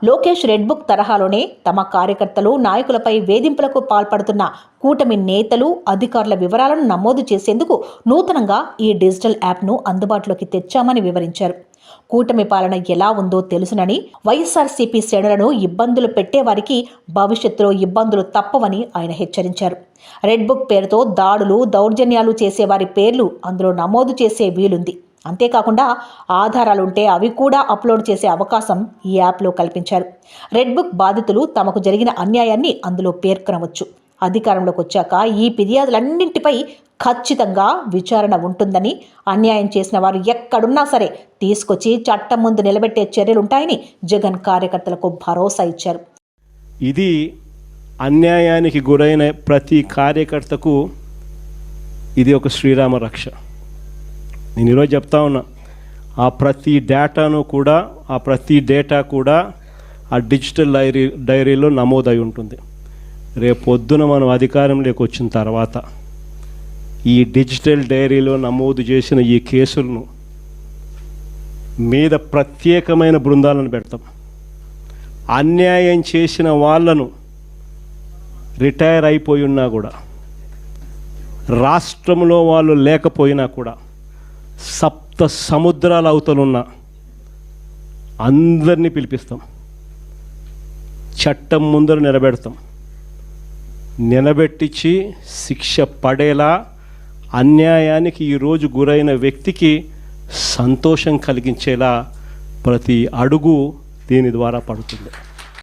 Lokesh red book తరహాలోనే తమ కార్యకర్తలు నాయకులపై వేధింపులకు పాల్పడుతున్న కూటమి నేతలు అధికారుల వివరాలను నమోదు చేసేందుకు నూతనంగా ఈ డిజిటల్ యాప్ను అందుబాటులోకి తెచ్చామని వివరించారు. కూటమి పాలన ఎలా ఉందో తెలుసునని, వైఎస్ఆర్సీపీ శ్రేణులను ఇబ్బందులు పెట్టేవారికి భవిష్యత్తులో ఇబ్బందులు తప్పవని ఆయన హెచ్చరించారు. రెడ్ బుక్ పేరుతో దాడులు, దౌర్జన్యాలు చేసేవారి పేర్లు అందులో నమోదు చేసే వీలుంది. అంతేకాకుండా ఆధారాలుంటే అవి కూడా అప్లోడ్ చేసే అవకాశం ఈ యాప్లో కల్పించారు. రెడ్ బుక్ బాధితులు తమకు జరిగిన అన్యాయాన్ని అందులో పేర్కొనవచ్చు. అధికారంలోకి వచ్చాక ఈ ఫిర్యాదులన్నింటిపై ఖచ్చితంగా విచారణ ఉంటుందని, అన్యాయం చేసిన వారు ఎక్కడున్నా సరే తీసుకొచ్చి చట్టం ముందు నిలబెట్టే చర్యలుంటాయని జగన్ కార్యకర్తలకు భరోసా ఇచ్చారు. ఇది అన్యాయానికి గురైన ప్రతి కార్యకర్తకు ఇది ఒక శ్రీరామ రక్ష. నేను ఈరోజు చెప్తా ఉన్నా, ఆ ప్రతి డేటా కూడా ఆ డిజిటల్ డైరీలో నమోదై ఉంటుంది. రేపు పొద్దున మనం అధికారంలోకి వచ్చిన తర్వాత ఈ డిజిటల్ డైరీలో నమోదు చేసిన ఈ కేసులను మీద ప్రత్యేకమైన బృందాలను పెడతాం. అన్యాయం చేసిన వాళ్ళను రిటైర్ అయిపోయి ఉన్నా కూడా, రాష్ట్రంలో వాళ్ళు లేకపోయినా కూడా, సప్త సముద్రాల అవతలున్న అందరినీ పిలిపిస్తాం. చట్టం ముందర నిలబెట్టించి శిక్ష పడేలా అన్యాయానికి ఈరోజు గురైన వ్యక్తికి సంతోషం కలిగించేలా ప్రతి అడుగు దీని ద్వారా పడుతుంది.